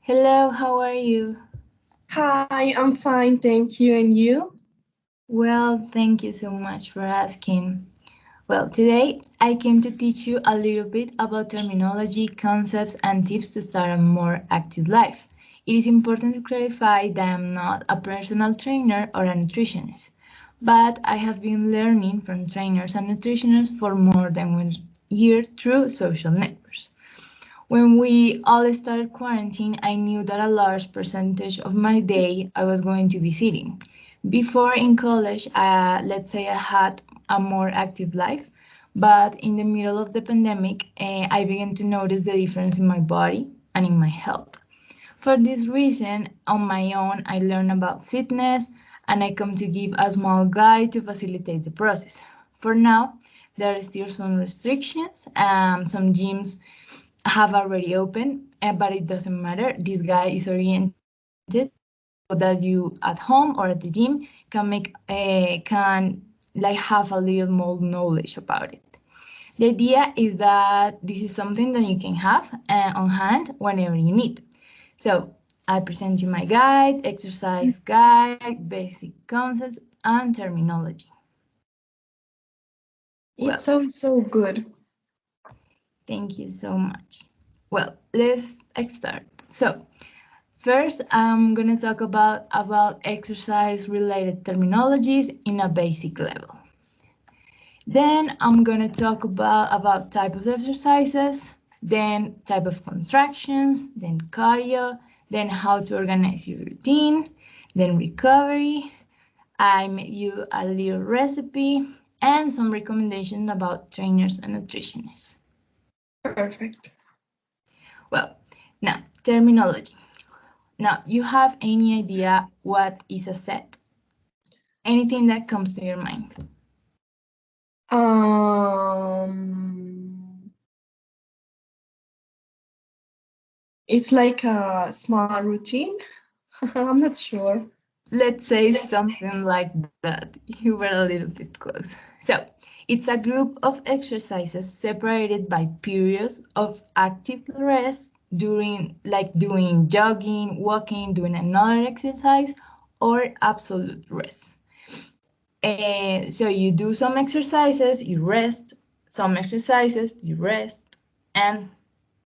Hello, how are you? Hi, I'm fine, thank you. And you? Well, thank you so much for asking. Well, today I came to teach you a little bit about terminology, concepts, and tips to start a more active life. It is important to clarify that I'm not a personal trainer or a nutritionist, but I have been learning from trainers and nutritionists for more than 1 year through social networks. When we all started quarantine, I knew that a large percentage of my day I was going to be sitting. Before in college, let's say I had a more active life, but in the middle of the pandemic, I began to notice the difference in my body and in my health. For this reason, on my own, I learned about fitness and I come to give a small guide to facilitate the process. For now, there are still some restrictions. Some gyms have already opened, but it doesn't matter. This guide is oriented so that you at home or at the gym can like have a little more knowledge about it. The idea is that this is something that you can have on hand whenever you need. So I present you my guide, exercise guide, basic concepts, and terminology. It Well, sounds so good. thank you so much. Well, let's start. So first, I'm going to talk about exercise-related terminologies in a basic level. Then I'm going to talk about type of exercises, then type of contractions, then cardio, then how to organize your routine, then recovery. I made you a little recipe and some recommendations about trainers and nutritionists. Perfect. Well, now, terminology. Now, you have any idea what is a set? Anything that comes to your mind? It's like a small routine. I'm not sure. Let's say something like that. You were a little bit close. So, it's a group of exercises separated by periods of active rest during, like doing jogging, walking, doing another exercise, or absolute rest. So you do some exercises, you rest, some exercises, you rest, and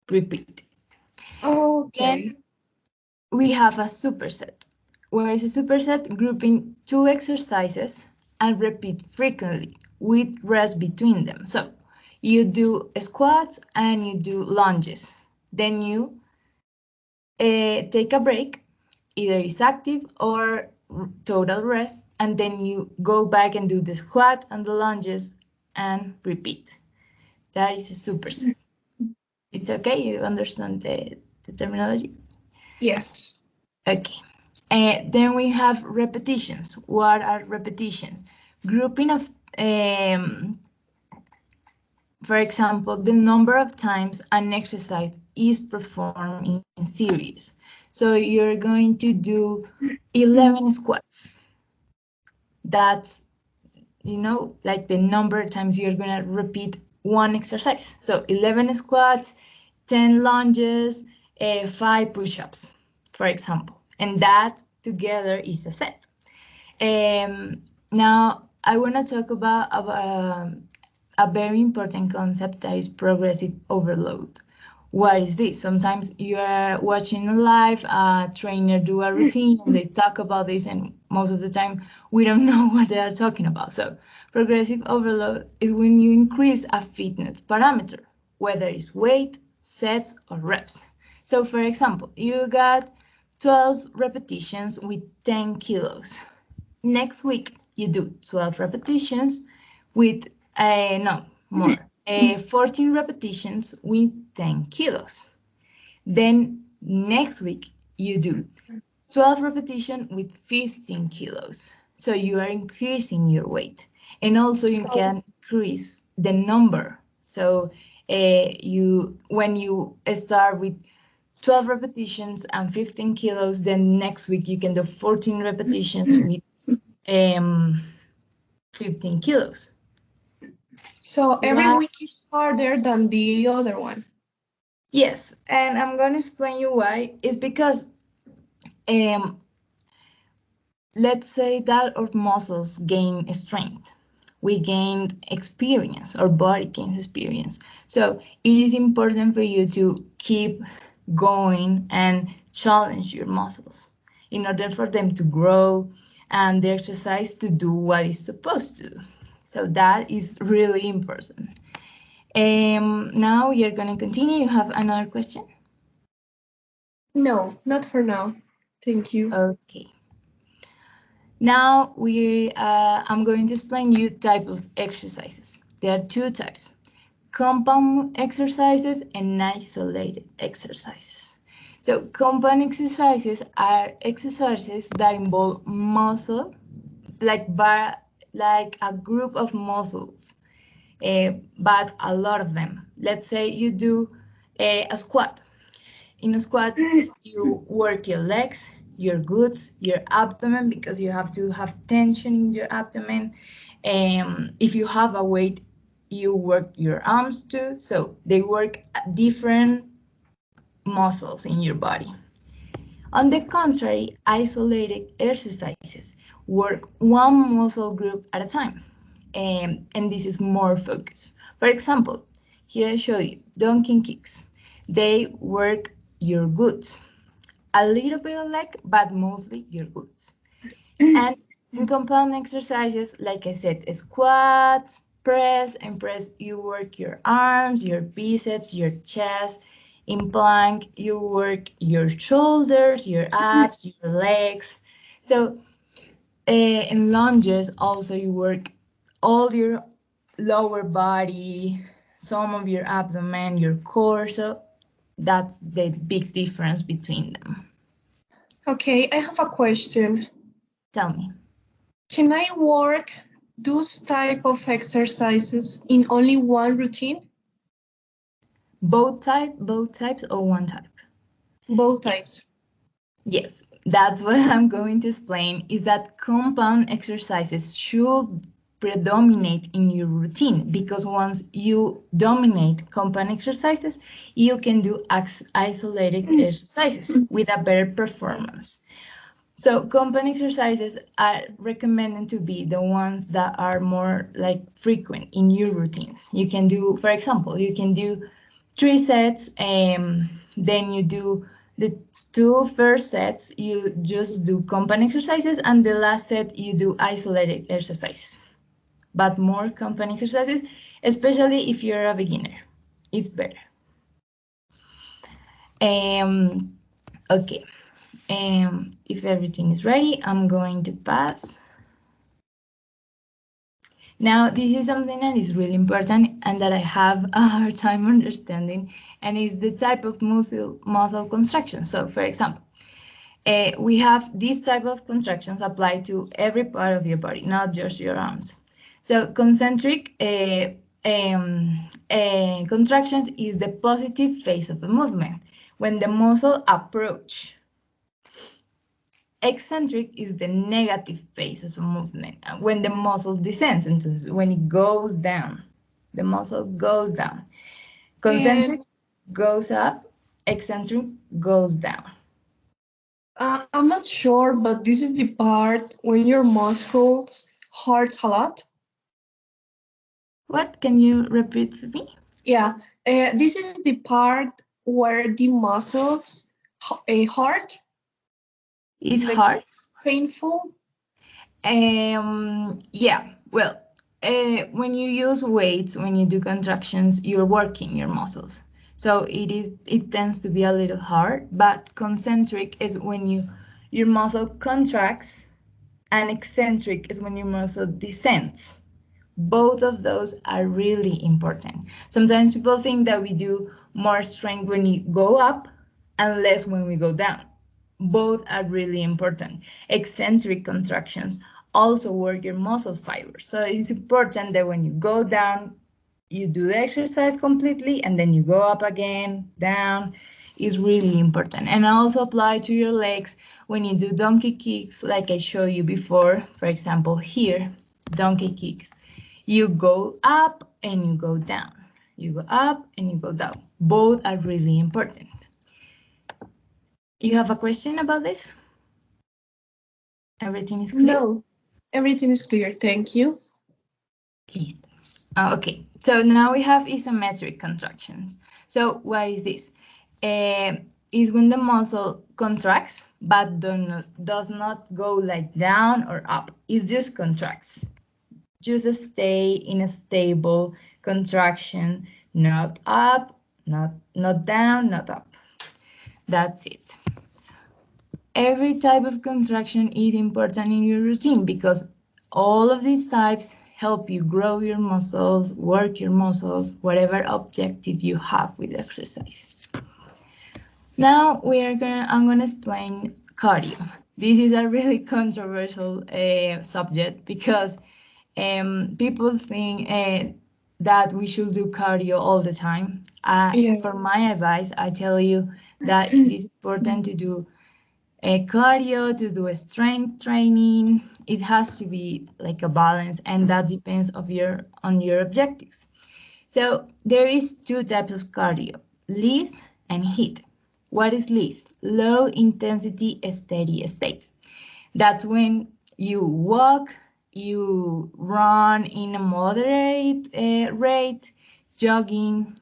repeat. Okay. Then we have a superset. Where is a superset? Grouping two exercises and repeat frequently with rest between them. So you do squats and you do lunges. Then you take a break, either it's active or total rest, and then you go back and do the squat and the lunges and repeat. That is a superset. It's okay? You understand the terminology? Yes. Okay. Then we have repetitions. What are repetitions? Grouping of, for example, the number of times an exercise is performed in series. So you're going to do 11 squats. That's, like the number of times you're going to repeat one exercise. So 11 squats, 10 lunges, 5 push-ups, for example. And that together is a set. Now, I want to talk about a very important concept that is progressive overload. What is this? Sometimes you are watching a live trainer do a routine and they talk about this, and most of the time we don't know what they are talking about. So, progressive overload is when you increase a fitness parameter, whether it's weight, sets, or reps. So, for example, you got 12 repetitions with 10 kilos. Next week, you do 12 repetitions with, no, more, 14 repetitions with 10 kilos. Then next week, you do 12 repetitions with 15 kilos. So you are increasing your weight. And also you So, can increase the number. So when you start with 12 repetitions and 15 kilos, then next week you can do 14 repetitions with 15 kilos. so every That week is harder than the other one. Yes, and I'm going to explain you why. It's because um, let's say that our muscles gain strength. We gained experience, our body gains experience. So it is important for you to keep going and challenge your muscles in order for them to grow and the exercise to do what it's supposed to do. So that is really important. Now you're going to continue. You have another question? No, not for now. Thank you. Okay. Now I'm going to explain you type of exercises. There are two types: compound exercises and isolated exercises. So compound exercises are exercises that involve muscle, like a group of muscles, but a lot of them. Let's say you do a squat. In a squat, you work your legs, your glutes, your abdomen, because you have to have tension in your abdomen. If you have a weight, you work your arms too. So they work different muscles in your body. On the contrary, isolated exercises work one muscle group at a time, and this is more focused. For example, here I show you donkey kicks. They work your glutes, a little bit of leg, but mostly your glutes. And in compound exercises, like I said, squats, press, and press, you work your arms, your biceps, your chest. In plank, you work your shoulders, your abs, your legs. So in lunges, also you work all your lower body, some of your abdomen, your core. So that's the big difference between them. Okay, I have a question. Tell me. Can I work those type of exercises in only one routine? Both types or one type? Both Yes. types. Yes, that's what I'm going to explain is that compound exercises should predominate in your routine because once you dominate compound exercises, you can do isolated exercises with a better performance. So compound exercises are recommended to be the ones that are more like frequent in your routines. You can do, for example, you can do 3 sets, then you do the two first sets, you just do compound exercises, and the last set you do isolated exercises. But more compound exercises, especially if you're a beginner, it's better. Um, okay. If everything is ready, I'm going to pass. Now, this is something that is really important and that I have a hard time understanding, and is the type of muscle contraction. So, for example, we have this type of contractions applied to every part of your body, not just your arms. So, concentric contractions is the positive phase of a movement when the muscle approach. Eccentric is the negative phase of a movement when the muscle descends, when it goes down. The muscle goes down. Concentric And goes up, eccentric goes down. I'm not sure, but this is the part when your muscles hurts a lot. What can you repeat for me? Yeah, this is the part where the muscles hurt, Is like hard. it's painful. Yeah, well, when you use weights, when you do contractions, you're working your muscles. So it tends to be a little hard, but concentric is when your muscle contracts, and eccentric is when your muscle descends. Both of those are really important. Sometimes people think that we do more strength when you go up and less when we go down. Both are really important. Eccentric contractions also work your muscle fibers. So it's important that when you go down, you do the exercise completely and then you go up again, down is really important. And also apply to your legs when you do donkey kicks, like I showed you before. For example, here, donkey kicks. You go up and you go down. you go up and you go down. Both are really important. You have a question about this? Everything is clear? No, everything is clear. Thank you. Please. Okay, so now we have isometric contractions. So what is this? Is when the muscle contracts but does not go like down or up. It just contracts. Just stay in a stable contraction, not up, not down, not up. That's it. Every type of contraction is important in your routine because all of these types help you grow your muscles, work your muscles, whatever objective you have with exercise. Now I'm gonna explain cardio. This is a really controversial subject because people think that we should do cardio all the time. Yeah. For my advice, I tell you that it is important to do cardio, to do a strength training. It has to be like a balance, and that depends on your objectives. So there is two types of cardio, least and HIIT. What is least? Low intensity steady state. That's when you walk, you run in a moderate rate, jogging,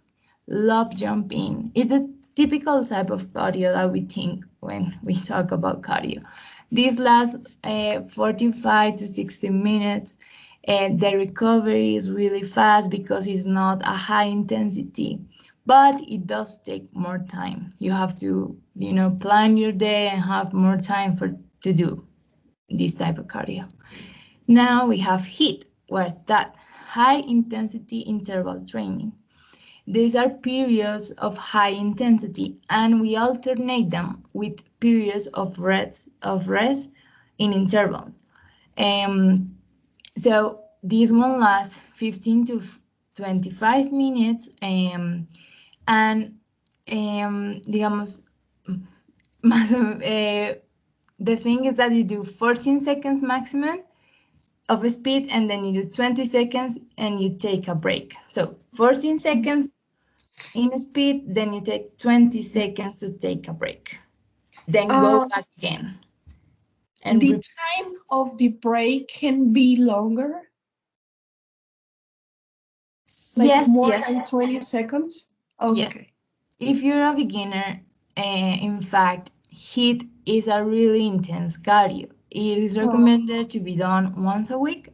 love jumping. It's a typical type of cardio that we think when we talk about cardio. This lasts 45 to 60 minutes, and the recovery is really fast because it's not a high intensity, but it does take more time. You have to, plan your day and have more time to do this type of cardio. Now we have HIIT. What's that? High intensity interval training. These are periods of high intensity, and we alternate them with periods of rest in interval. So this one lasts 15 to 25 minutes, and digamos, the thing is that you do 14 seconds maximum of speed, and then you do 20 seconds and you take a break. So 14 seconds in speed, then you take 20 seconds to take a break. Then go Uh, back again. And the time of the break can be longer, like yes, more yes, than 20 seconds. yes. Okay. If you're a beginner, in fact, HIIT is a really intense cardio. It is Oh, recommended to be done once a week.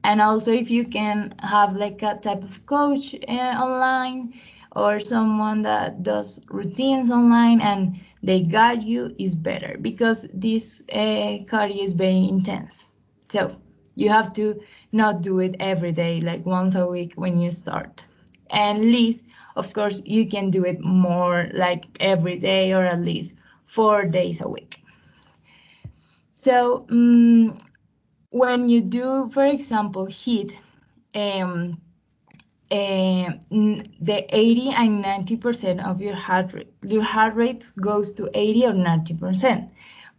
And also, if you can have like a type of coach online or someone that does routines online and they guide you, is better because this cardio is very intense. So you have to not do it every day, like once a week when you start. And least, of course, you can do it more like every day or at least 4 days a week. So when you do, for example, HIIT, um, the 80 and 90% of your heart rate goes to 80 or 90%.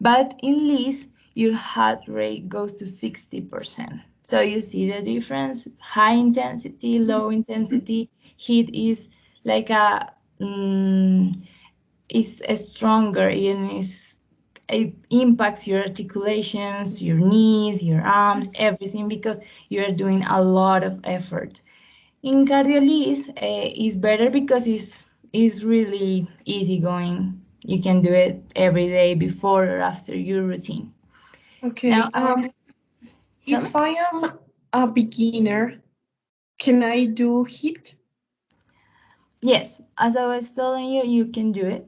But in least, your heart rate goes to 60%. So you see the difference, high intensity, low intensity. HIIT is like is stronger and it impacts your articulations, your knees, your arms, everything because you are doing a lot of effort. In cardiolise, is better because it's really easy going. You can do it every day before or after your routine. Now, okay. tell me. If I am a beginner, can I do HIIT? Yes, as I was telling you, you can do it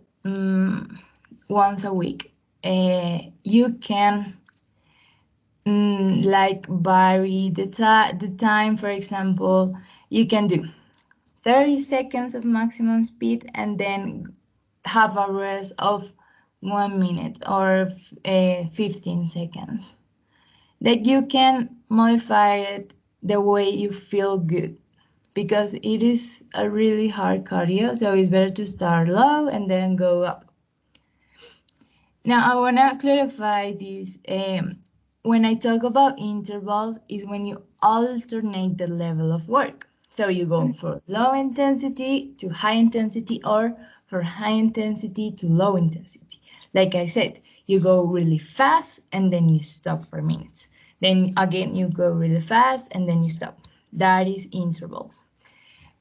once a week. You can like vary the time. For example, you can do 30 seconds of maximum speed and then have a rest of 1 minute or 15 seconds. That you can modify it the way you feel good because it is a really hard cardio, so it's better to start low and then go up. Now I want to clarify this. When I talk about intervals, is when you alternate the level of work. So you go for low intensity to high intensity or for high intensity to low intensity. Like I said, you go really fast and then you stop for minutes. Then again, you go really fast and then you stop. That is intervals.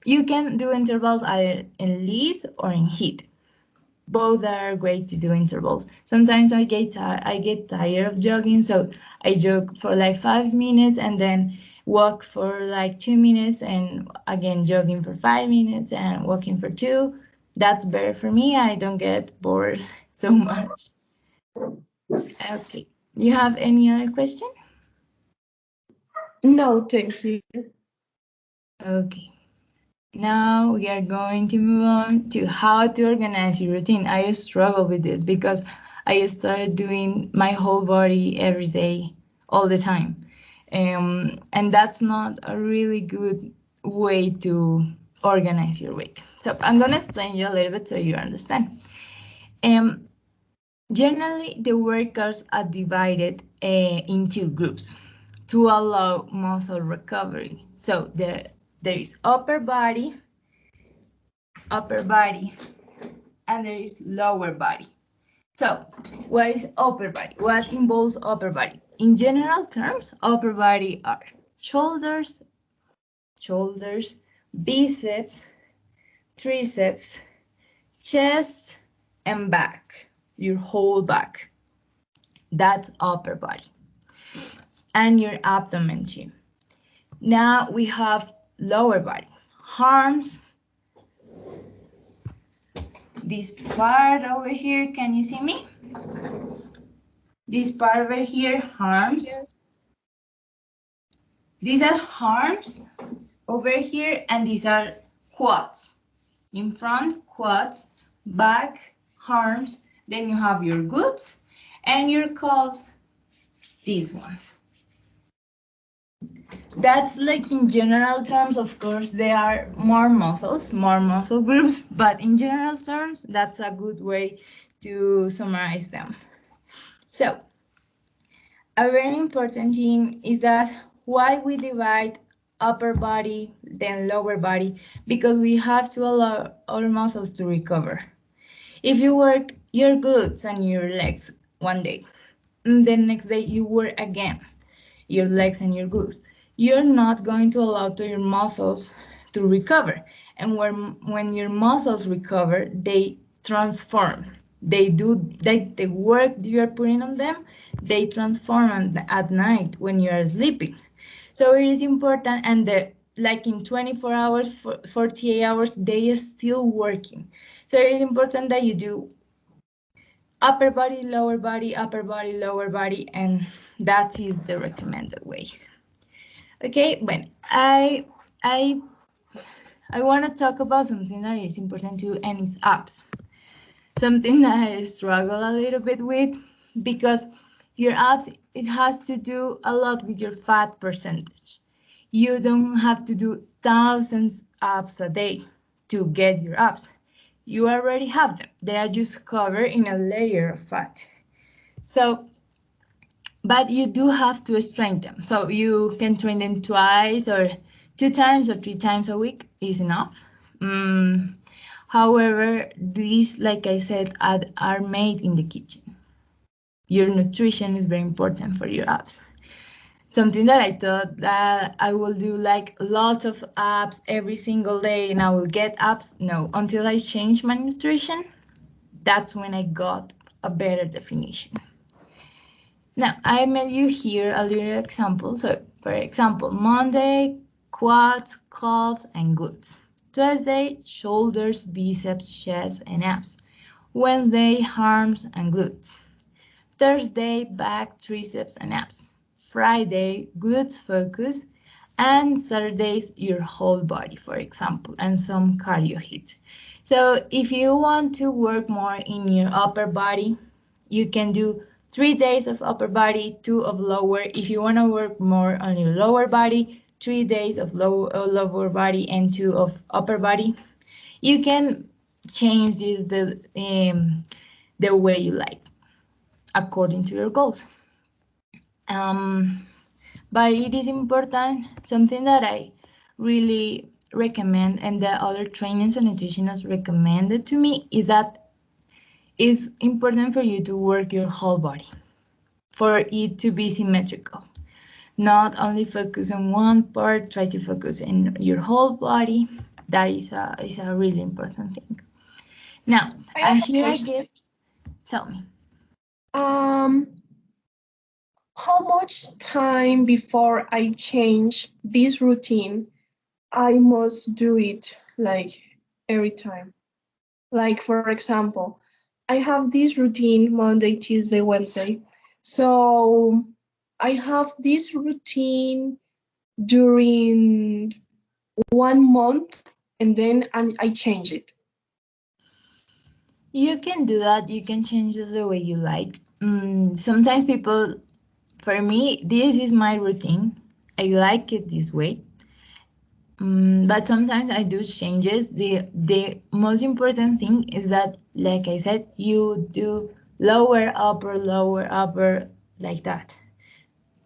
You can do intervals either in leads or in heat. Both are great to do intervals. Sometimes I get tired of jogging, so I jog for like 5 minutes and then walk for like 2 minutes and again jogging for 5 minutes and walking for two. That's better for me. I don't get bored so much. Okay. You have any other question? No, thank you. Okay. Now we are going to move on to how to organize your routine. I struggle with this because I started doing my whole body every day, all the time. And that's not a really good way to organize your week. So I'm going to explain you a little bit so you understand. Um, Generally, the workouts are divided into groups to allow muscle recovery. So there is upper body, and there is lower body. So, what is upper body? What involves upper body? In general terms, upper body are shoulders, biceps, triceps, chest, and back. Your whole back. That's upper body. And your abdomen too. Now we have lower body. Arms, this part over here, can you see me? This part over here, arms. Yes. These are arms over here, and these are quads. In front, quads, back, arms. Then you have your glutes and your calves, these ones. That's like in general terms, of course, there are more muscles, more muscle groups, but in general terms, that's a good way to summarize them. So, a very important thing is that why we divide upper body then lower body, because we have to allow our muscles to recover. If you work your glutes and your legs one day, and the next day you work again your legs and your glutes, you're not going to allow to your muscles to recover. And when your muscles recover, they transform. The work you are putting on them, they transform at night when you are sleeping. So it is important, and like in 24 hours, 48 hours, they are still working. So it is important that you do upper body, upper body, lower body, and that is the recommended way. Okay, well, I I want to talk about something that is important too, and it's abs. Something that I struggle a little bit with, because your abs, it has to do a lot with your fat percentage. You don't have to do thousands abs a day to get your abs. You already have them. They are just covered in a layer of fat. So, but you do have to strengthen them. So you can train them twice or 2 times or 3 times a week is enough. However, these, like I said, are made in the kitchen. Your nutrition is very important for your abs. Something that I thought that I will do like lots of abs every single day and I will get abs. No, until I changed my nutrition, that's when I got a better definition. Now, I made you here a little example. So, for example, Monday, quads, calves, and glutes. Tuesday, shoulders, biceps, chest, and abs. Wednesday, arms and glutes. Thursday, back, triceps, and abs. Friday, glutes focus. And Saturdays, your whole body, for example, and some cardio hit. So if you want to work more in your upper body, you can do 3 days of upper body, 2 of lower. If you want to work more on your lower body, 3 days of lower body and 2 of upper body. You can change this the way you like, according to your goals. But it is important, something that I really recommend and the other trainers and nutritionists recommended to me is that it's important for you to work your whole body for it to be symmetrical. Not only focus on one part, try to focus in your whole body. That is a really important thing. Now, I have a here I question. guess, tell me. Um, how much time before I change this routine I must do it like every time? Like, for example, I have this routine Monday, Tuesday, Wednesday. So I have this routine during 1 month and then I change it. You can do that. You can change this the way you like. Sometimes people, for me, this is my routine. I like it this way. But sometimes I do changes. The most important thing is that, like I said, you do lower, upper, like that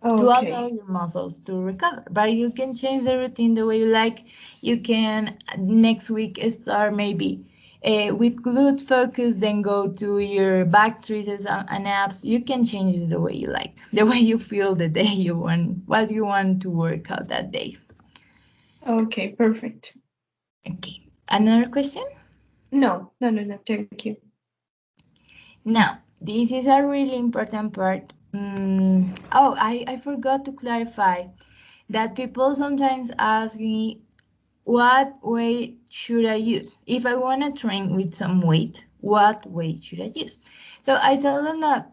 to allow Okay. your muscles to recover. But you can change the routine the way you like. You can next week start maybe with glute focus, then go to your back triceps and abs. You can change it the way you like, the way you feel the day you want, what you want to work out that day. Okay, perfect. Okay. Another question? No, no, no, no, thank you. Now, this is a really important part. Oh, I forgot to clarify that people sometimes ask me what weight should I use? If I want to train with some weight, what weight should I use? So I tell them that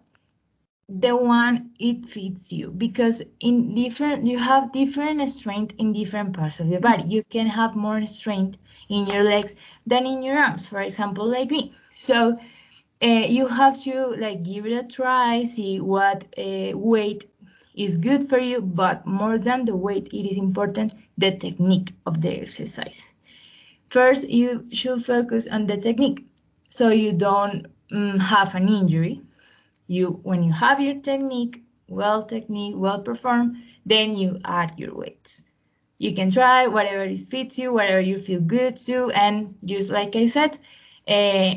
the one it fits you because in different you have different strength in different parts of your body. You can have more strength in your legs than in your arms, for example, like me. So you have to like give it a try, see what weight is good for you, but more than the weight, it is important the technique of the exercise. First, you should focus on the technique so you don't have an injury. You, when you have your technique, well performed, then you add your weights. You can try whatever it fits you, whatever you feel good to, and just like I said, uh,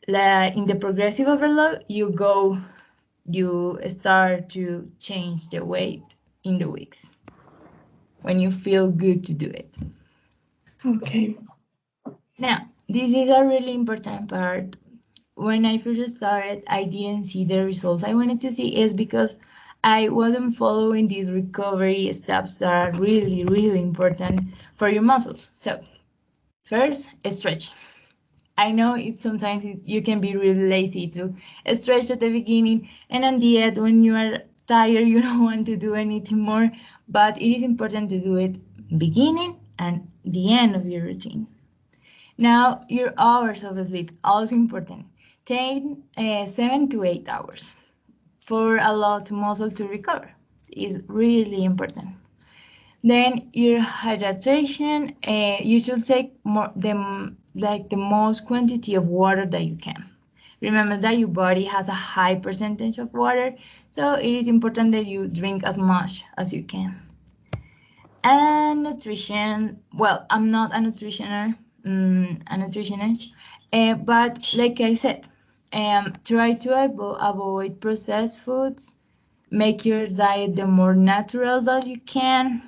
in the progressive overload, you start to change the weight in the weeks when you feel good to do it. Okay. Now, this is a really important part. When I first started, I didn't see the results I wanted to see is because I wasn't following these recovery steps that are really, really important for your muscles. So, first, stretch. I know you can be really lazy to stretch at the beginning, and at the end, when you are tired, you don't want to do anything more. But it is important to do it beginning and the end of your routine. Now, your hours of sleep also important. Take 7 to 8 hours for allow the muscle to recover. Is really important. Then your hydration, you should take the most quantity of water that you can. Remember that your body has a high percentage of water, so it is important that you drink as much as you can. And nutrition, well, I'm not a nutritionist, but like I said, try to avoid processed foods, make your diet the more natural that you can.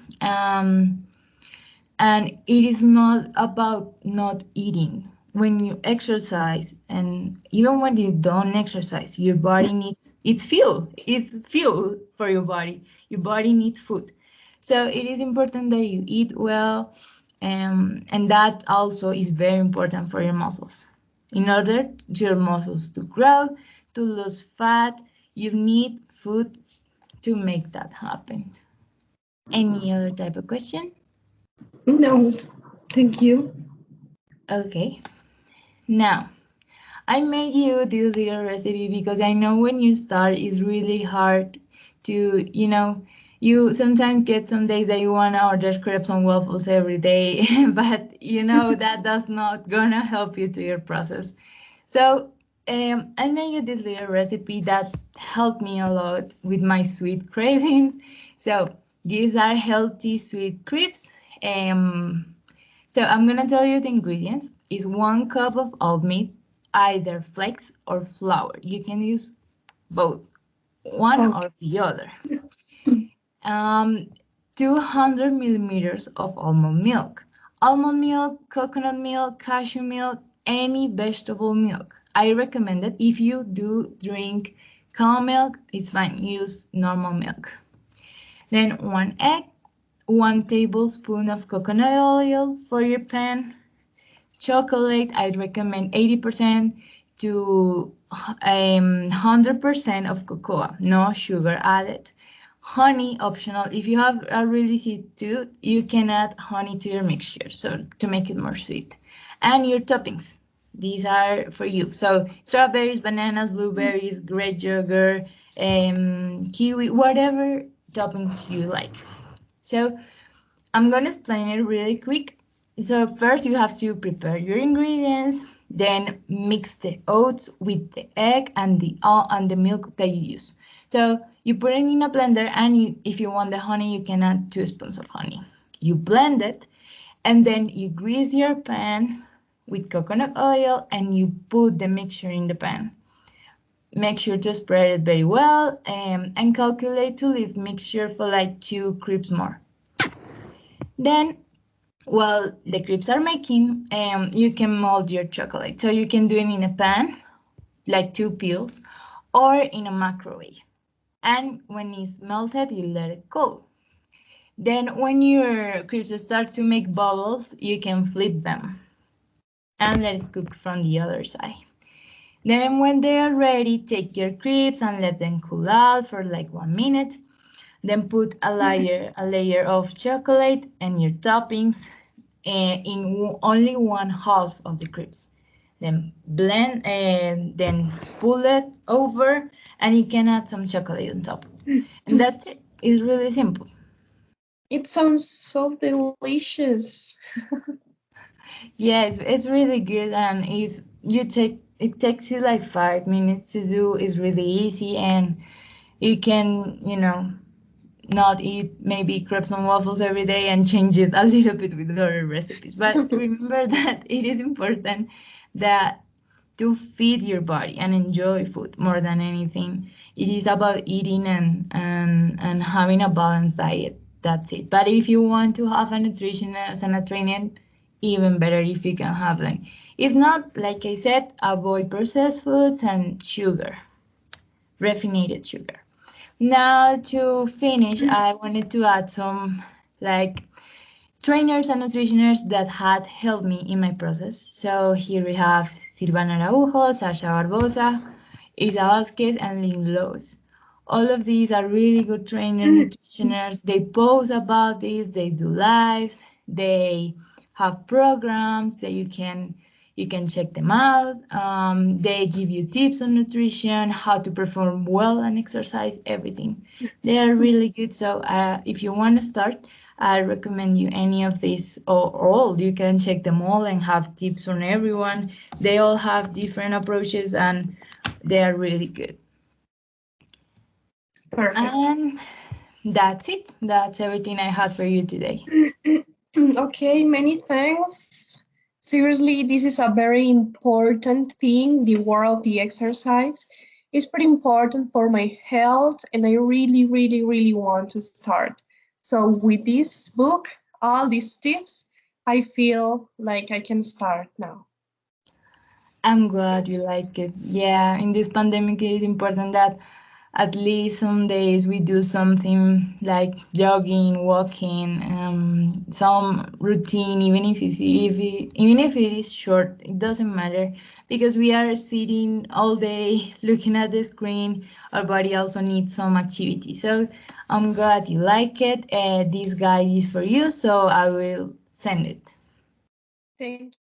And it is not about not eating. When you exercise, and even when you don't exercise, your body needs it's fuel for your body. Your body needs food, so it is important that you eat well, and that also is very important for your muscles. In order to your muscles to grow, to lose fat, you need food to make that happen. Any other type of question? No, thank you. Okay. Now, I made you this little recipe because I know when you start, it's really hard to, you sometimes get some days that you want to order crepes and waffles every day, but that does not gonna help you to your process. So, I made you this little recipe that helped me a lot with my sweet cravings. So, these are healthy sweet crepes. Um, So I'm gonna tell you the ingredients. Is 1 cup of oat milk, either flakes or flour. You can use both, one Okay. or the other. Um, 200 milliliters of almond milk. Almond milk, coconut milk, cashew milk, any vegetable milk. I recommend it. If you do drink cow milk, it's fine. Use normal milk. Then 1 egg, 1 tablespoon of coconut oil for your pan. Chocolate, I'd recommend 80% to 100% of cocoa, no sugar added. Honey, optional. If you have a really sweet tooth, you can add honey to your mixture, so to make it more sweet. And your toppings, these are for you. So strawberries, bananas, blueberries, grape yogurt, kiwi, whatever toppings you like. So I'm gonna explain it really quick. So first you have to prepare your ingredients, then mix the oats with the egg and the milk that you use. So you put it in a blender, and if you want the honey, you can add 2 spoons of honey. You blend it, and then you grease your pan with coconut oil, and you put the mixture in the pan. Make sure to spread it very well, and calculate to leave mixture for like 2 crepes more. Then while the crepes are making, you can mold your chocolate. So you can do it in a pan, like 2 pills, or in a microwave. And when it's melted, you let it cool. Then when your crepes start to make bubbles, you can flip them and let it cook from the other side. Then when they are ready, take your crepes and let them cool out for like 1 minute. Then put a layer of chocolate and your toppings in only 1/2 of the crepes. Then blend and then pull it over, and you can add some chocolate on top. And that's it. It's really simple. It sounds so delicious. Yeah, it's really good, and it takes you like 5 minutes to do. It's really easy, and you can not eat maybe crepes and waffles every day and change it a little bit with other recipes. But remember that it is important that to feed your body and enjoy food more than anything. It is about eating and having a balanced diet. That's it. But if you want to have a nutritionist and a trainer, even better if you can have them. If not, like I said, avoid processed foods and sugar, refined sugar. Now to finish, I wanted to add some like trainers and nutritionists that had helped me in my process. So here we have Silvana Araujo, Sasha Barbosa, Isa Vasquez, and Lynn Lowe's. All of these are really good trainer nutritionists. They post about this, they do lives, they have programs that you can check them out. They give you tips on nutrition, how to perform well and exercise, everything. They are really good. So if you want to start, I recommend you any of these or all. You can check them all and have tips on everyone. They all have different approaches, and they are really good. Perfect. And that's it. That's everything I had for you today. Okay, many thanks. Seriously, this is a very important thing. The world of the exercise is pretty important for my health, and I really, really, really want to start. So, with this book, all these tips, I feel like I can start now. I'm glad you like it. Yeah, in this pandemic, it is important that at least some days we do something like jogging, walking, some routine, even if it is short, it doesn't matter because we are sitting all day looking at the screen. Our body also needs some activity. So I'm glad you like it. This guide is for you, so I will send it. Thank you so much.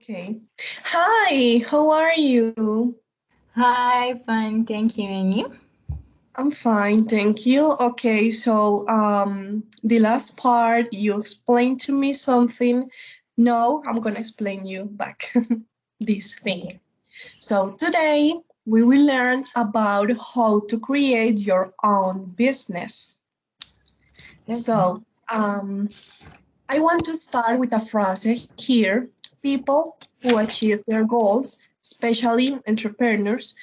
Okay. Hi, how are you? Hi, fine, thank you, and you? I'm fine, thank you. Okay, so the last part you explained to me something. No, I'm gonna explain you back this thing. So today we will learn about how to create your own business. Okay. So, I want to start with a phrase here. People who achieve their goals, especially entrepreneurs,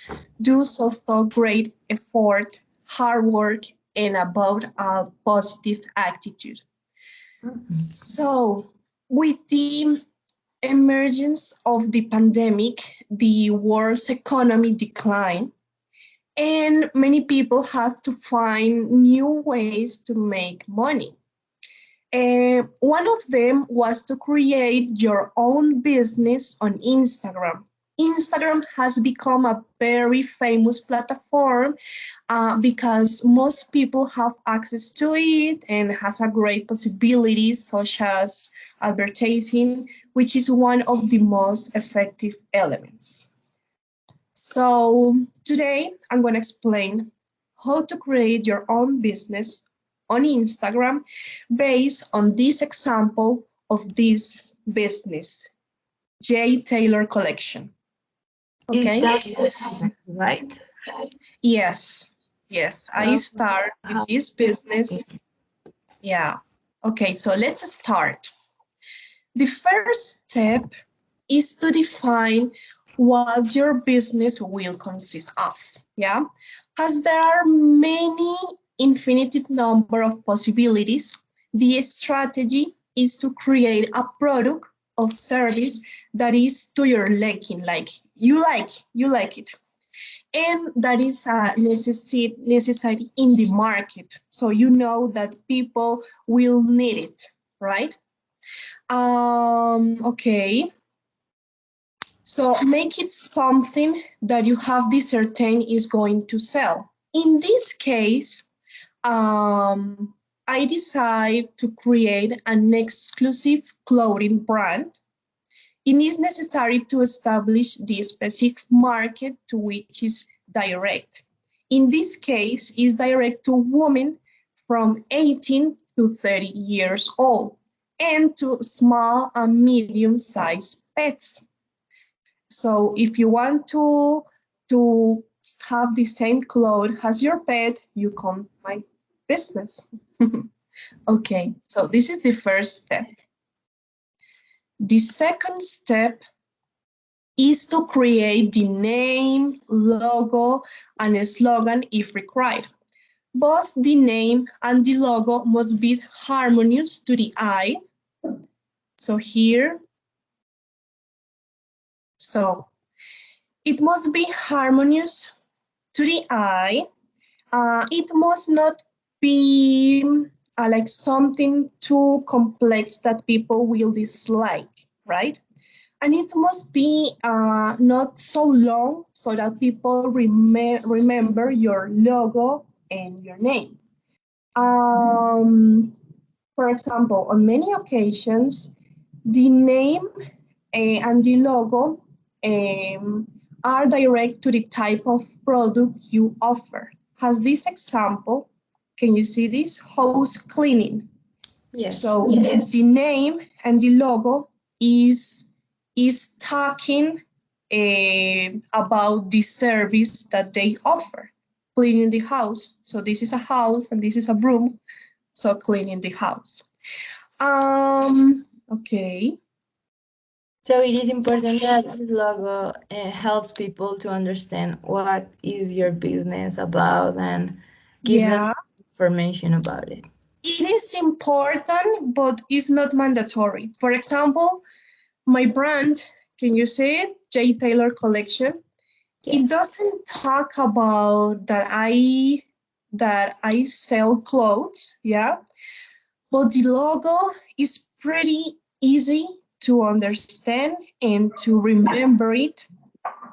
do so through great effort, hard work, and about a positive attitude. Mhm. So, with the emergence of the pandemic, the world's economy declined, and many people have to find new ways to make money. One of them was to create your own business on Instagram. Instagram has become a very famous platform because most people have access to it and has a great possibilities such as advertising, which is one of the most effective elements. So today I'm going to explain how to create your own business on Instagram based on this example of this business, J. Taylor Collection. Is Okay? that right? Yes, yes, I Uh, start with how, this business. Yeah. Okay, so let's start. The first step is to define what your business will consist of. Yeah, as there are many infinite number of possibilities, the strategy is to create a product or service that is to your liking, like you like it, and that is a necessity in the market. So you know that people will need it, right? Okay. So make it something that you have the certain is going to sell. In this case, I decide to create an exclusive clothing brand. It is necessary to establish the specific market to which is direct. In this case, is direct to women from 18 to 30 years old and to small and medium-sized pets. So if you want to have the same clothes as your pet, you come to my business. Okay, so this is the first step. The second step is to create the name, logo, and a slogan if required. Both the name and the logo must be harmonious to the eye. So here, so it must be harmonious to the eye. It must not be like something too complex that people will dislike, right? And it must be not so long so that people remember your logo and your name. Um, for example, on many occasions, the name and the logo um, are direct to the type of product you offer. As this example, can you see this? House cleaning. yes. So yes, the name and the logo is talking about the service that they offer, cleaning the house. So this is a house and this is a room, so cleaning the house. Okay. So it is important that this logo helps people to understand what is your business about and give them Yeah, information about it. it is important, but it's not mandatory. For example, my brand, can you see it? J. Taylor Collection. It Yes. doesn't talk about that I sell clothes, yeah, but the logo is pretty easy to understand and to remember it.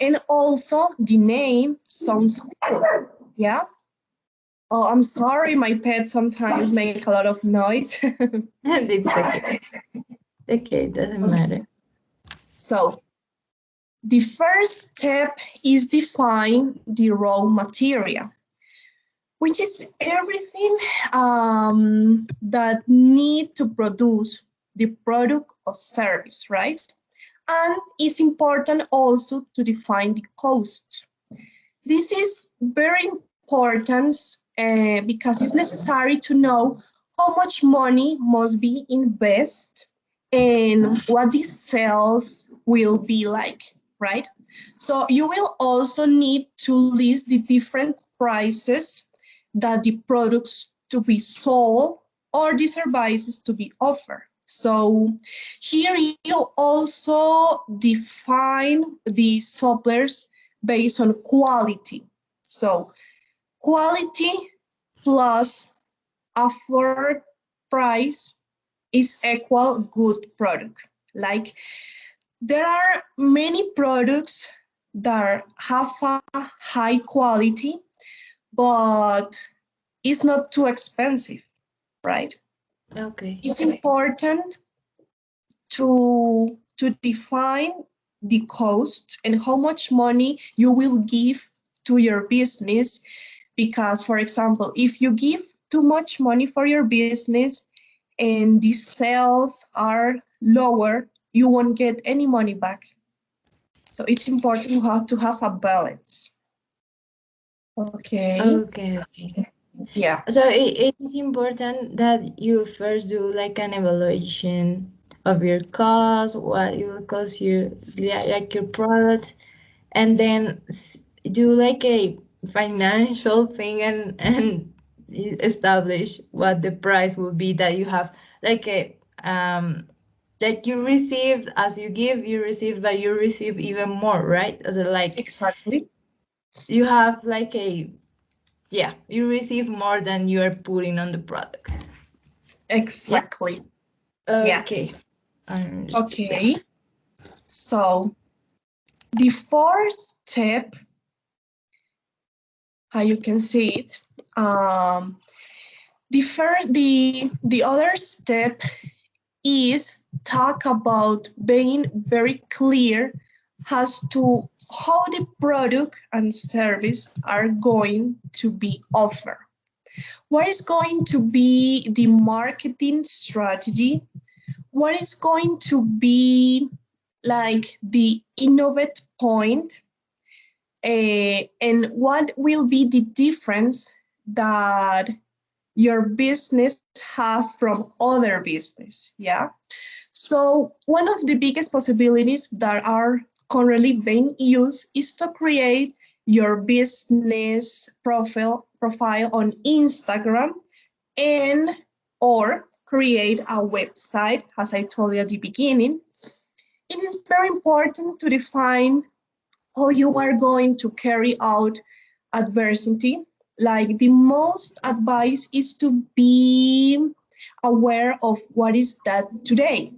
And also the name sounds cool, yeah. Oh, I'm sorry, my pets sometimes make a lot of noise. It's okay. Okay, it doesn't matter. So the first step is define the raw material, which is everything that need to produce the product or service, right? And it's important also to define the cost. This is very important because it's necessary to know how much money must be invested and what the sales will be like, right? So you will also need to list the different prices that the products to be sold or the services to be offered. So here you also define the suppliers based on quality. So quality plus afford price is equal good product. Like there are many products that have a high quality, but it's not too expensive, right? Okay. It's important to define the cost and how much money you will give to your business because for example if you give too much money for your business and the sales are lower you won't get any money back, so it's important to have a balance. Okay. Okay, okay. Yeah. So it is important that you first do like an evaluation of your cost, what it will cost you, like your product, and then do like a financial thing and establish what the price will be that you have like a like you receive as you give you receive but you receive even more, right? So like Exactly. you have like a yeah, you receive more than you are putting on the product. Yeah. Exactly. Yeah. Okay. I understood that. Okay, so the fourth step, how you can see it, um, the other step is talk about being very clear as to how the product and service are going to be offered. What is going to be the marketing strategy? What is going to be like the innovate point? And what will be the difference that your business have from other business? Yeah. So one of the biggest possibilities that are currently being used is to create your business profile on Instagram and or create a website, as I told you at the beginning. It is very important to define how you are going to carry out adversity. Like the most advice is to be aware of what is that today.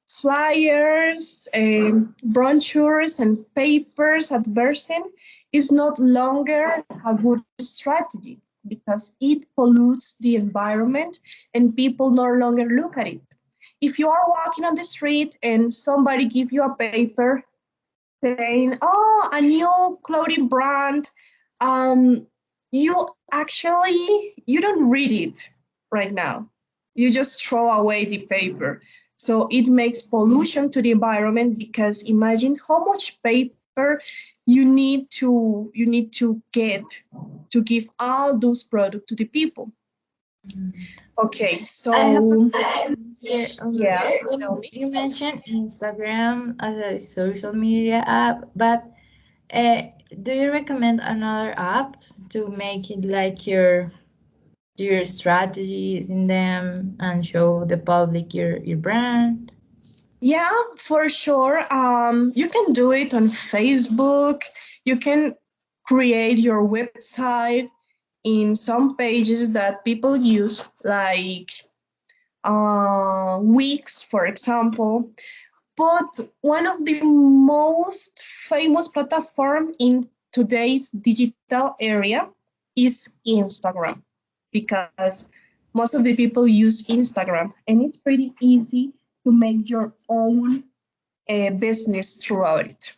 Flyers, brochures, and papers advertising is not longer a good strategy because it pollutes the environment and people no longer look at it. If you are walking on the street and somebody give you a paper saying, "Oh, a new clothing brand," um, you actually you don't read it right now. You just throw away the paper. So it makes pollution to the environment because imagine how much paper you need to get to give all those products to the people. Okay, I have a so question here. yeah, tell When me. you mentioned Instagram as a social media app, but uh, do you recommend another apps to make it like your strategies in them and show the public your brand? Yeah, for sure. You can do it on Facebook. You can create your website in some pages that people use, like Wix, for example. But one of the most famous platform in today's digital area is Instagram because most of the people use Instagram and it's pretty easy to make your own business throughout it.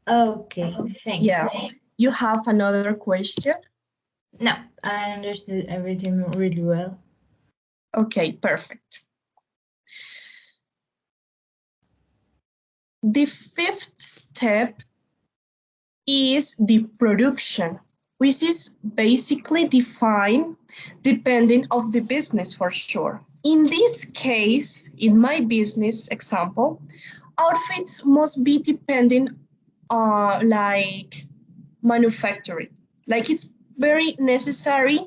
Okay, thank Yeah. you. You have another question? No, I understood everything really well. Okay, perfect. The fifth step is the production. which is basically defined depending of the business for sure. In this case, in my business example, outfits must be depending like manufacturing. Like it's very necessary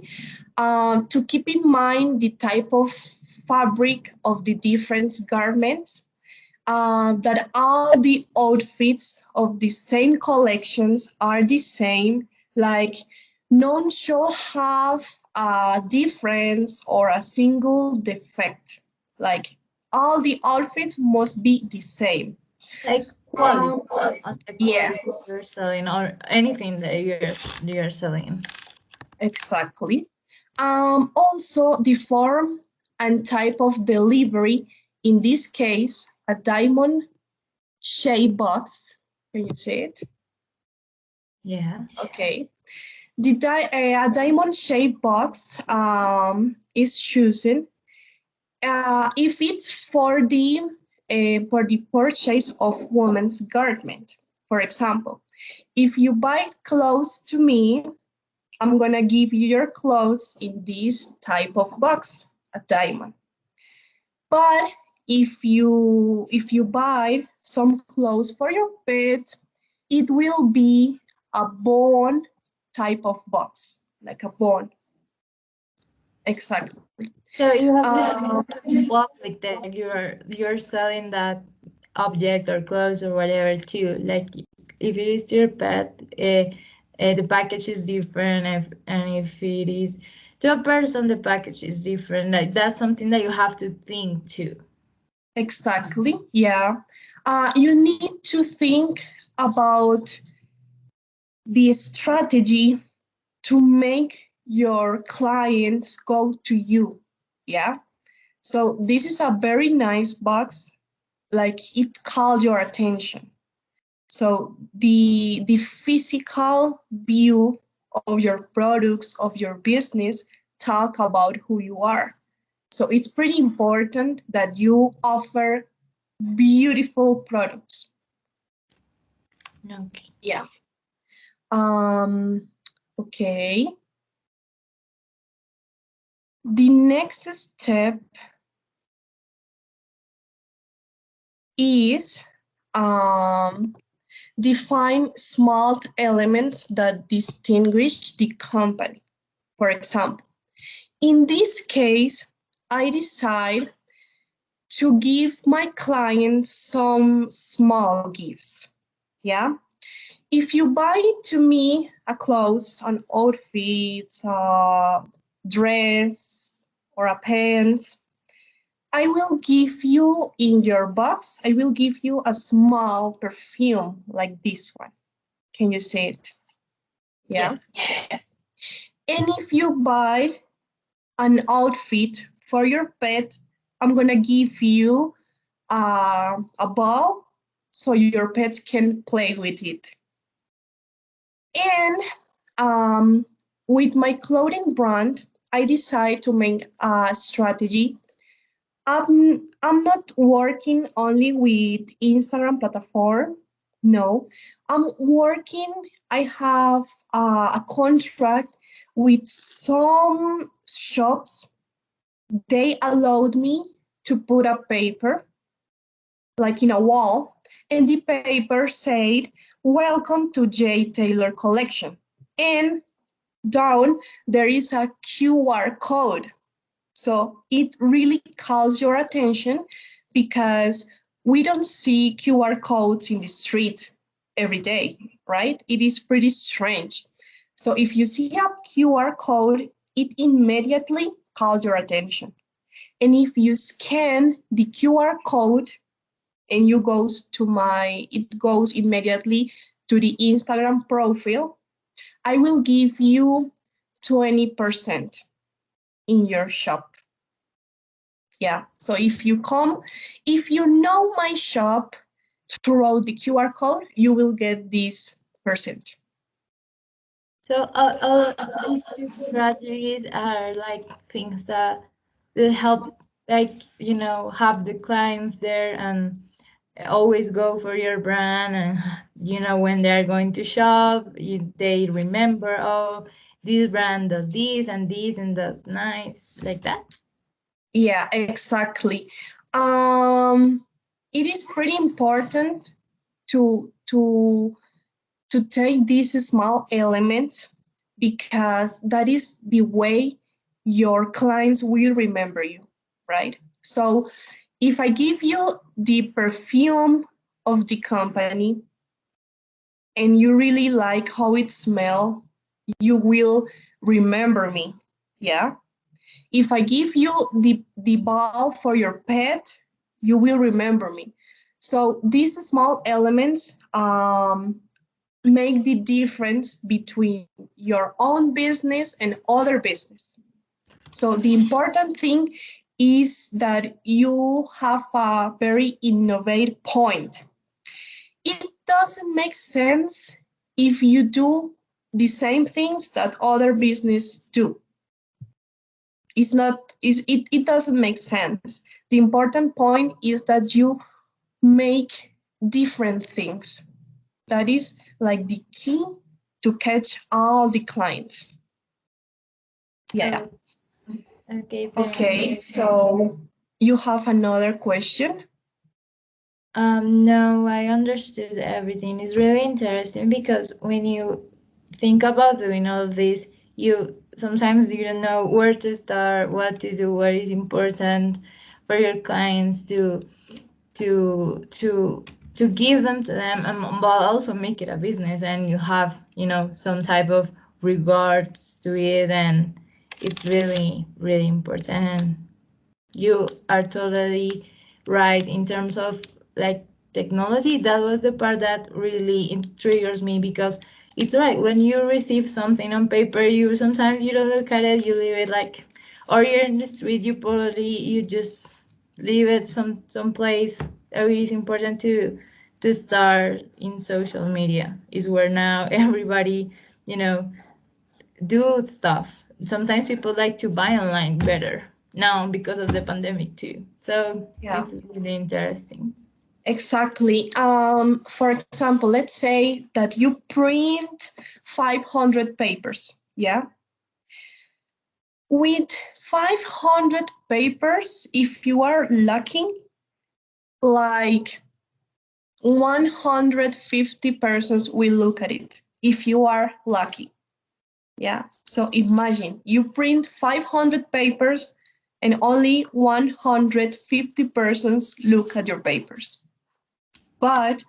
to keep in mind the type of fabric of the different garments, that all the outfits of the same collections are the same, like none shall have a difference or a single defect. Like all the outfits must be the same. Like quality Um, on the yeah, quality you're selling or anything that you're selling. exactly. Also, the form and type of delivery, in this case, a diamond shaped box. Can you see it? Yeah. Okay. A diamond shaped box is chosen if it's for the purchase of woman's garment. For example, if you buy clothes to me, I'm gonna give you your clothes in this type of box, a diamond. But if you buy some clothes for your pet, it will be a bone type of box, like a bone. Exactly. So you have Um, to be public that you're selling that object or clothes or whatever too. Like if it is to your pet, the package is different. And if it is to a person, the package is different. Like that's something that you have to think too. exactly. Yeah. You need to think about the strategy to make your clients go to you. Yeah. So this is a very nice box. Like it called your attention. So the physical view of your products, of your business, talk about who you are. So it's pretty important that you offer beautiful products. Okay. Yeah. Um, okay. The next step is um, define small elements that distinguish the company. For example, in this case, I decide to give my clients some small gifts. Yeah. If you buy to me a clothes, an outfit, a dress, or a pants, I will give you in your box, I will give you a small perfume like this one. Can you see it? Yeah. Yes. And if you buy an outfit for your pet, I'm gonna give you a ball so your pets can play with it. And um, with my clothing brand, I decide to make a strategy. I'm not working only with Instagram platform. No, I'm working. I have a contract with some shops. They allowed me to put a paper like in a wall, and the paper said, "Welcome to J. Taylor Collection." And down there is a QR code. So it really calls your attention because we don't see QR codes in the street every day, right? It is pretty strange. So if you see a QR code, it immediately calls your attention. And if you scan the QR code and it goes immediately to the Instagram profile, I will give you 20% in your shop. Yeah. So if you know my shop through the QR code, you will get this percent. So all these two strategies are like things that help, like have the clients there and always go for your brand and when they're going to shop, they remember, oh, this brand does this and that's nice, like that. Yeah, exactly. Um, it is pretty important to take these small elements because that is the way your clients will remember you, right? So if I give you the perfume of the company and you really like how it smells, you will remember me. Yeah. If I give you the ball for your pet, you will remember me. So these small elements make the difference between your own business and other business. So the important thing is that you have a very innovative point. It doesn't make sense if you do the same things that other business do. It's not it doesn't make sense. The important point is that you make different things. That is like the key to catch all the clients. Yeah. Oh, okay, very Okay, nice. so you have another question? No, I understood everything. It's really interesting because when you think about doing all of this, you sometimes you don't know where to start, what to do, what is important for your clients to to give them to them, and but also make it a business, and you have some type of regards to it, and it's really important. And you are totally right in terms of like technology. That was the part that really triggers me, because it's right, when you receive something on paper, you sometimes you don't look at it, you leave it, like, or you're in the street, you just leave it someplace. Oh, it is important to start in social media, is where now everybody you know do stuff. Sometimes people like to buy online better now because of the pandemic too. So Yeah. it's really interesting. Exactly. For example, let's say that you print 500 papers. Yeah. With 500 papers, if you are lucky, like 150 persons will look at it if you are lucky. Yeah. So imagine you print 500 papers and only 150 persons look at your papers. But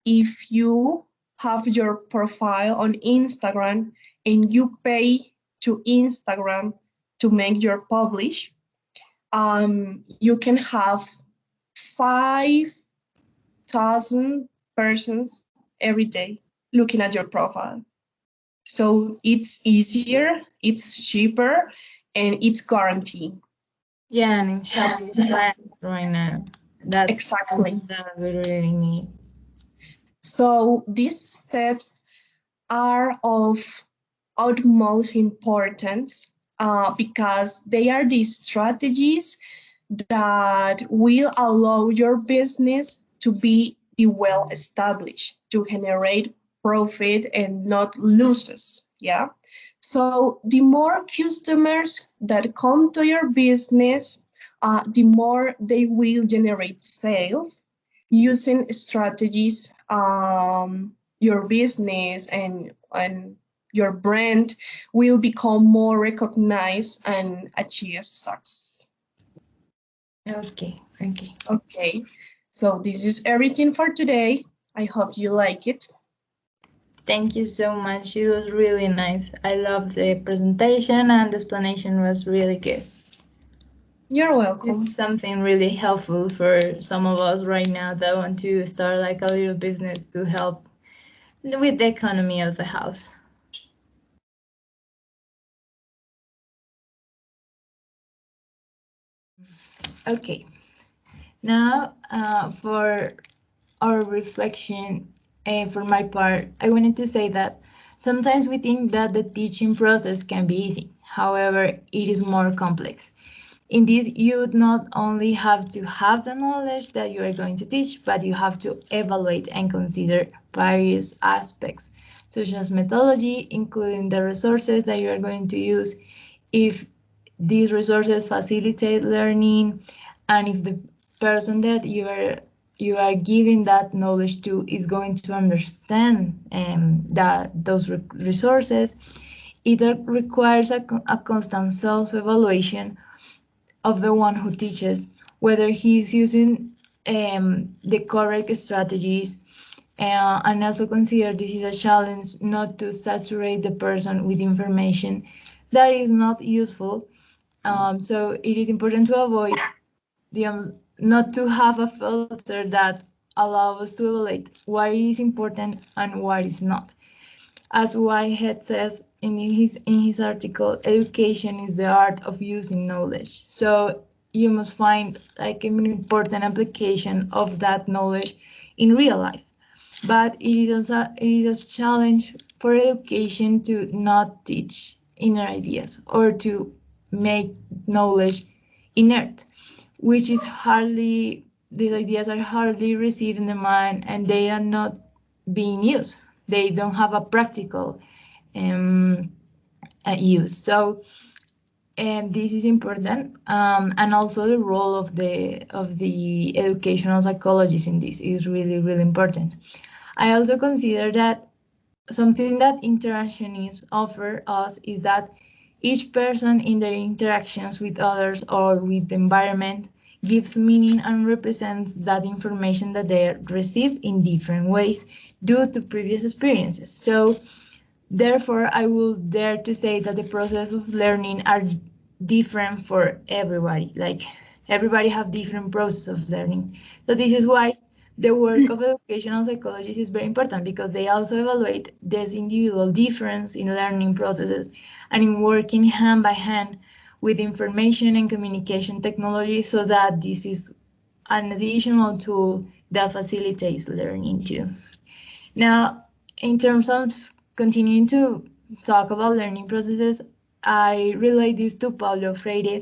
if you have your profile on Instagram and you pay to Instagram to make your publish, you can have 5,000 persons every day looking at your profile. So it's easier, it's cheaper, and it's guaranteed. Yeah, and it helps clients right now. That's Exactly. something that we really need. So these steps are of utmost importance because they are the strategies that will allow your business to be well established, to generate profit and not losses. Yeah. So the more customers that come to your business, the more they will generate sales using strategies. Your business and your brand will become more recognized and achieve success. Okay, okay. Okay, so this is everything for today. I hope you like it. Thank you so much. It was really nice. I loved the presentation, and the explanation was really good. You're This welcome. is something really helpful for some of us right now that want to start like a little business to help with the economy of the house. Okay, now for our reflection, for my part, I wanted to say that sometimes we think that the teaching process can be easy. However, it is more complex. In this, you not only have to have the knowledge that you are going to teach, but you have to evaluate and consider various aspects, such as methodology, including the resources that you are going to use, if these resources facilitate learning, and if the person that you are giving that knowledge to is going to understand that those resources. It requires a constant self-evaluation of the one who teaches, whether he's using the correct strategies, and also consider this is a challenge not to saturate the person with information that is not useful. So it is important to avoid not to have a filter that allows us to evaluate what is important and what is not. As Whitehead says in his article, education is the art of using knowledge. So you must find like an important application of that knowledge in real life. But it is a challenge for education to not teach inner ideas or to make knowledge inert, which is hardly these ideas are hardly received in the mind and they are not being used. They don't have a practical um, use. So this is important, and also the role of the educational psychologist in this is really really important. I also consider that something that interactionists offer us is that each person in their interactions with others or with the environment gives meaning and represents that information that they receive in different ways due to previous experiences. So therefore, I will dare to say that the process of learning are different for everybody. Like everybody have different process of learning. So this is why the work of educational psychologists is very important because they also evaluate this individual difference in learning processes and in working hand by hand with information and communication technology so that this is an additional tool that facilitates learning too. Now, in terms of continuing to talk about learning processes, I relate this to Paulo Freire.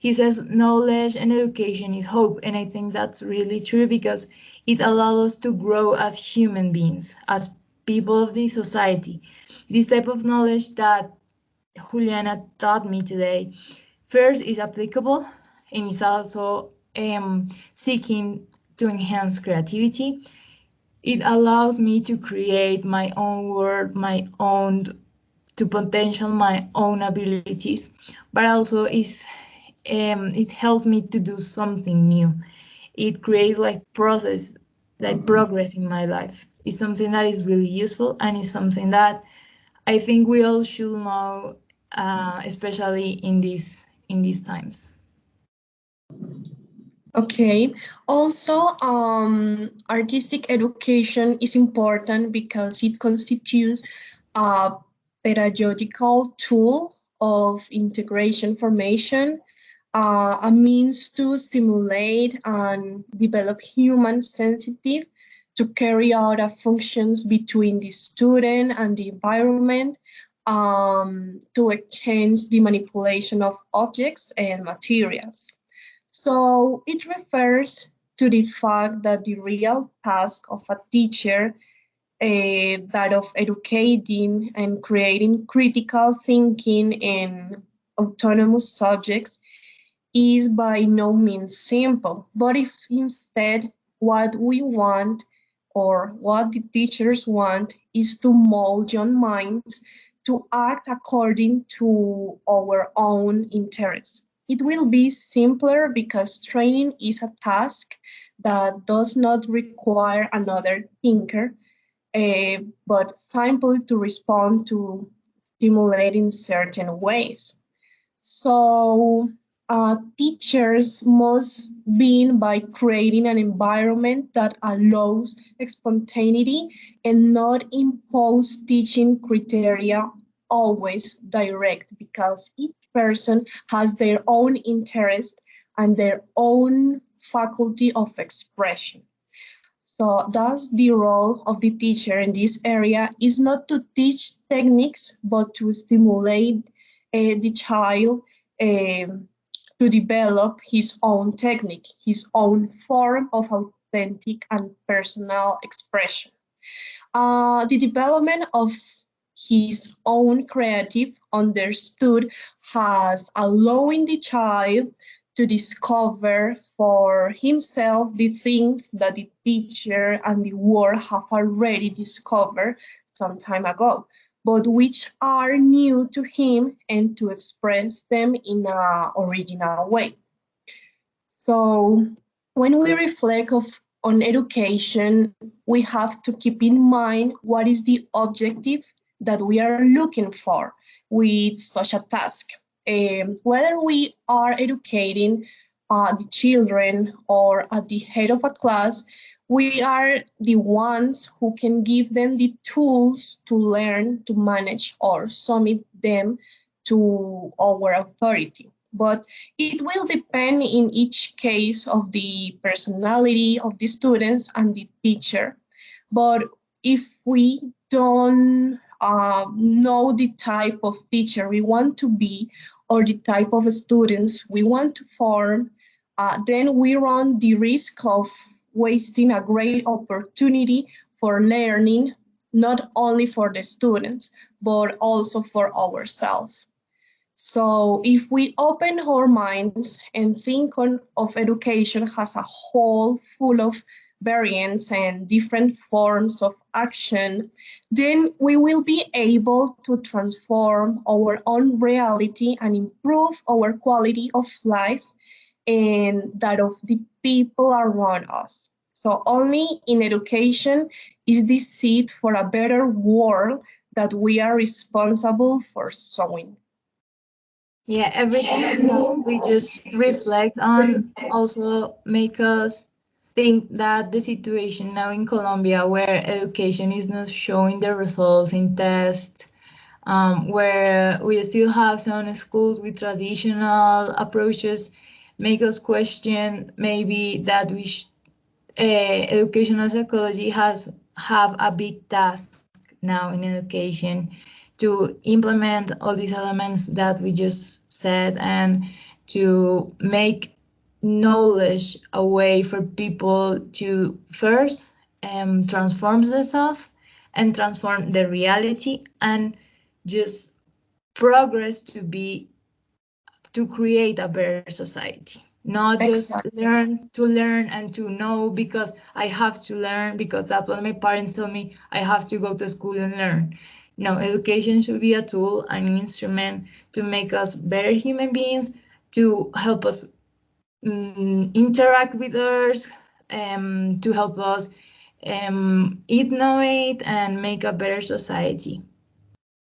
He says knowledge and education is hope, and I think that's really true because it allows us to grow as human beings, as people of the society. This type of knowledge that Juliana taught me today, first is applicable and is also seeking to enhance creativity. It allows me to create my own world, my own, to potential my own abilities, but also it helps me to do something new. It creates like process, like progress in my life. It's something that is really useful and it's something that I think we all should know, especially in these times. Okay. Also, artistic education is important because it constitutes a pedagogical tool of integration formation, a means to stimulate and develop human sensitive to carry out a functions between the student and the environment, to exchange the manipulation of objects and materials. So it refers to the fact that the real task of a teacher, that of educating and creating critical thinking in autonomous subjects, is by no means simple. But if instead what we want or what the teachers want is to mold young minds to act according to our own interests, it will be simpler because training is a task that does not require another thinker, but simply to respond to stimulating certain ways. So teachers must begin by creating an environment that allows spontaneity and not impose teaching criteria always direct because each person has their own interest and their own faculty of expression. So thus the role of the teacher in this area is not to teach techniques, but to stimulate the child, um to develop his own technique, his own form of authentic and personal expression. The development of his own creative understood as allowing the child to discover for himself the things that the teacher and the world have already discovered some time ago, but which are new to him and to express them in an original way. So when we reflect on education, we have to keep in mind what is the objective that we are looking for with such a task. Whether we are educating the children or at the head of a class, we are the ones who can give them the tools to learn, to manage, or submit them to our authority. But it will depend in each case of the personality of the students and the teacher. But if we don't know the type of teacher we want to be or the type of students we want to form, then we run the risk of wasting a great opportunity for learning, not only for the students, but also for ourselves. So if we open our minds and think of education as a whole full of variants and different forms of action, then we will be able to transform our own reality and improve our quality of life and that of the people around us. So only in education is the seed for a better world that we are responsible for sowing. Yeah, everything that we just reflect on also make us think that the situation now in Colombia, where education is not showing the results in tests, where we still have some schools with traditional approaches, make us question maybe that educational psychology has have a big task now in education to implement all these elements that we just said and to make knowledge a way for people to first transform themselves and transform the reality and just progress to create a better society, not just Exactly. learn and to know because I have to learn because that's what my parents tell me I have to go to school and learn. No, education should be a tool, an instrument to make us better human beings, to help us interact with others, to help us innovate and make a better society.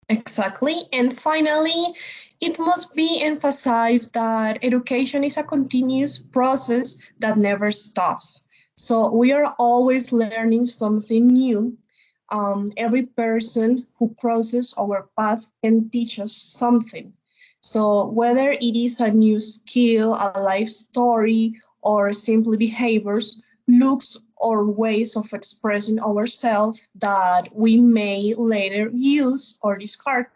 Exactly. And finally, it must be emphasized that education is a continuous process that never stops. So we are always learning something new. Every person who crosses our path can teach us something. So whether it is a new skill, a life story, or simply behaviors, looks or ways of expressing ourselves that we may later use or discard.